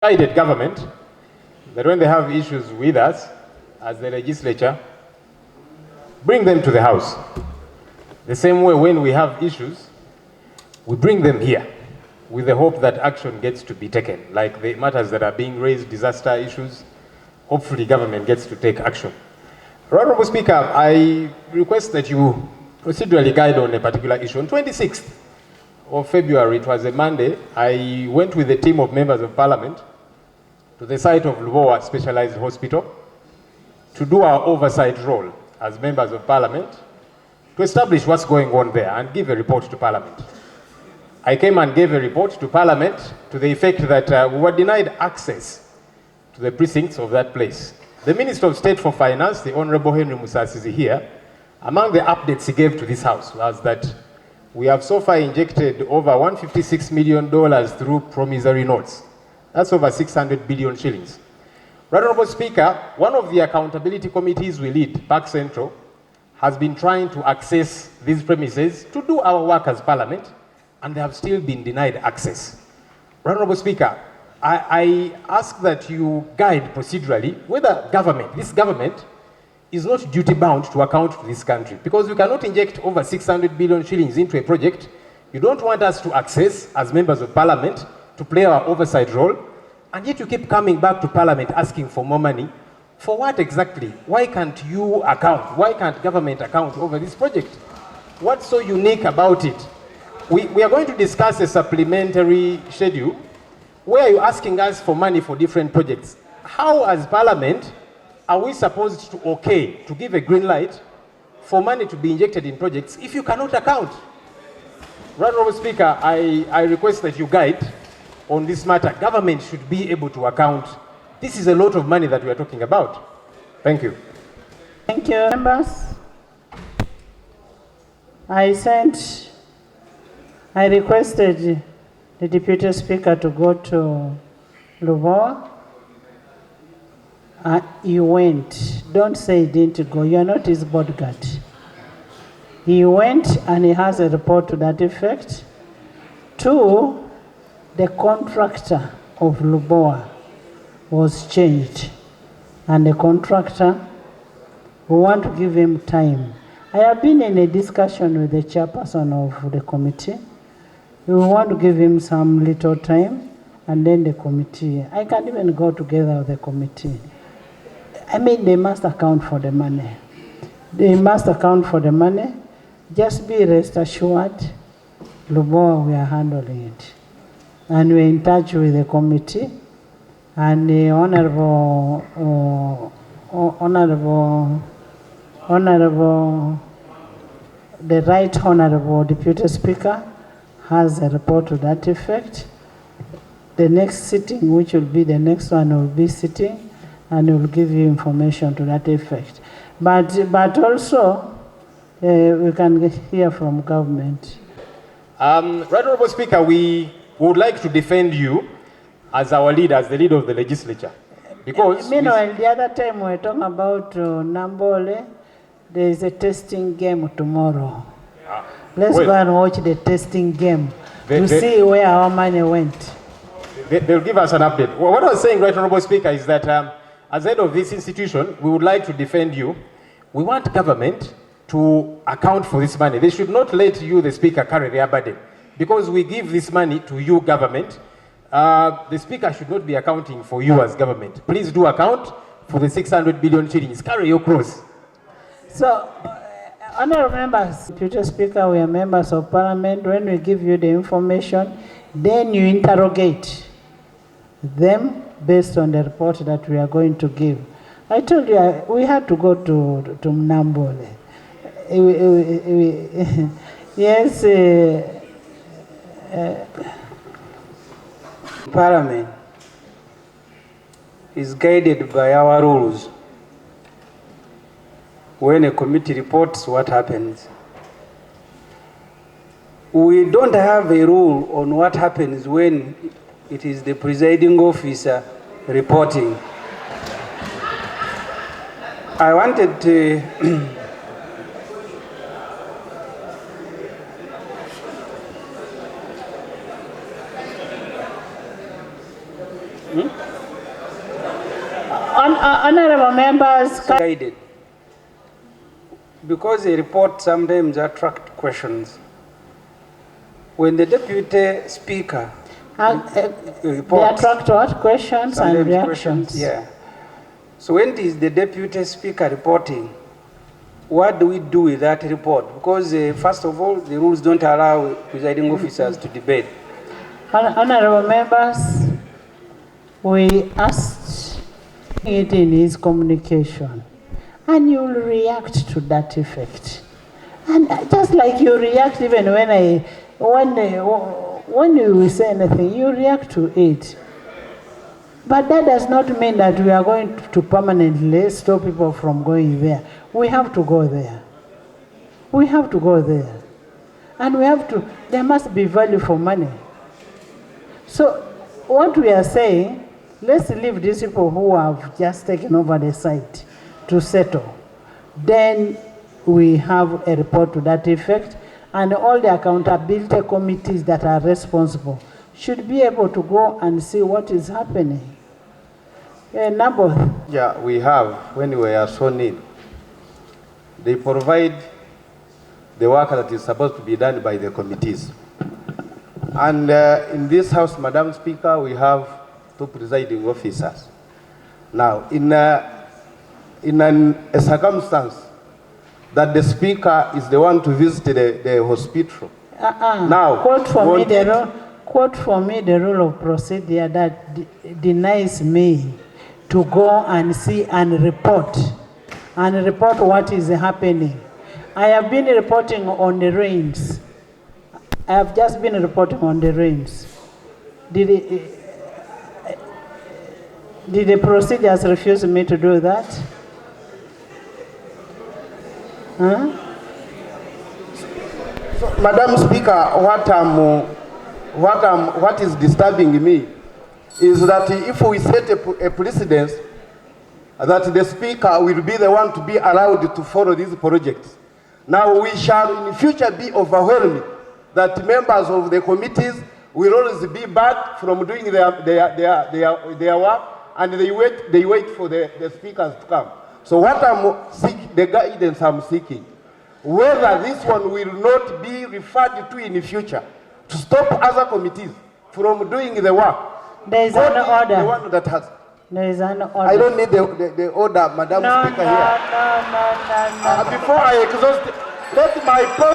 guided government that when they have issues with us as the legislature, bring them to the House. The same way when we have issues, we bring them here with the hope that action gets to be taken, like the matters that are being raised, disaster issues. Hopefully government gets to take action. Honorable Speaker, I request that you procedurally guide on a particular issue. On 26th of February, it was a Monday, I went with a team of members of Parliament to the site of Lubowa Specialized Hospital to do our oversight role as members of Parliament to establish what's going on there and give a report to Parliament. I came and gave a report to Parliament to the effect that we were denied access to the precincts of that place. The Minister of State for Finance, the Honorable Henry Musasi, is here. Among the updates he gave to this House was that we have so far injected over $156 million through promissory notes. That's over 600 billion shillings. Honorable Speaker, one of the accountability committees we lead, Park Central, has been trying to access these premises to do our work as Parliament, and they have still been denied access. Honorable Speaker, I ask that you guide procedurally whether this government is not duty-bound to account to this country, because you cannot inject over 600 billion shillings into a project you don't want us to access as members of Parliament to play our oversight role, and yet you keep coming back to Parliament asking for more money. For what exactly? Why can't you account? Why can't government account over this project? What's so unique about it? We are going to discuss a supplementary schedule where you're asking us for money for different projects. How, as Parliament, are we supposed to give a green light for money to be injected in projects if you cannot account? Honorable Speaker, I request that you guide on this matter. Government should be able to account. This is a lot of money that we are talking about. Thank you. Thank you, members. I requested the Deputy Speaker to go to Lubowa. He went. Don't say he didn't go. You are not his bodyguard. He went and he has a report to that effect. Two, the contractor of Lubowa was changed. And the contractor, we want to give him time. I have been in a discussion with the chairperson of the committee. We want to give him some little time, and then the committee. I can't even go together with the committee. I mean, they must account for the money. They must account for the money. Just be rest assured, Lubowa, we are handling it. And we're in touch with the committee, and the the Right Honorable Deputy Speaker has a report to that effect. The next sitting, which will be the next one, will be sitting, and will give you information to that effect. But also, we can hear from government. Honorable Speaker, we would like to defend you as our leader, as the leader of the legislature. Because meanwhile, the other time we were talking about Nambole, there is a testing game tomorrow. Let's go and watch the testing game to see where our money went. They'll give us an update. Well, what I was saying, Right Honorable Speaker, is that as head of this institution, we would like to defend you. We want government to account for this money. They should not let you, the Speaker, carry their burden. Because we give this money to you, government, the Speaker should not be accounting for you as government. Please do account for the 600 billion shillings. Carry your cross. So, honorable members, Deputy Speaker, we are members of Parliament. When we give you the information, then you interrogate them based on the report that we are going to give. I told you we had to go to Nambole. Yes. Parliament is guided by our rules. When a committee reports what happens, we don't have a rule on what happens when it is the presiding officer reporting. I wanted to Honorable members, guided. Because a report sometimes attract questions. When the deputy speaker they reports, attract what? Questions and sometimes reactions. yeah. So when it is the deputy speaker reporting, what do we do with that report? Because first of all, the rules don't allow presiding officers to debate. Honorable members, we asked it in his communication, and you will react to that effect. And just like you react even when you say anything, you react to it. But that does not mean that we are going to permanently stop people from going there. We have to go there. We have to go there. And there must be value for money. So what we are saying, let's leave these people who have just taken over the site to settle. Then we have a report to that effect, and all the accountability committees that are responsible should be able to go and see what is happening. Yeah, we have, when we are so in. They provide the work that is supposed to be done by the committees. And in this House, Madam Speaker, we have 2 presiding officers. Now, in a circumstance that the Speaker is the one to visit the hospital. Now, quote for me the rule of procedure that denies me to go and see and report what is happening. I have been reporting on the rains. I have just been reporting on the rains. Did the procedures refuse me to do that? Huh? So, Madam Speaker, what is disturbing me is that if we set a precedence that the Speaker will be the one to be allowed to follow these projects, now we shall in future be overwhelmed that members of the committees will always be barred from doing their work, and they wait for the speakers to come. So what I'm seeking, the guidance I'm seeking, whether this one will not be referred to in the future to stop other committees from doing the work. There is an order. The one that has. There is an order. I don't need the order, Madam Speaker, here. No. Before I exhaust, let my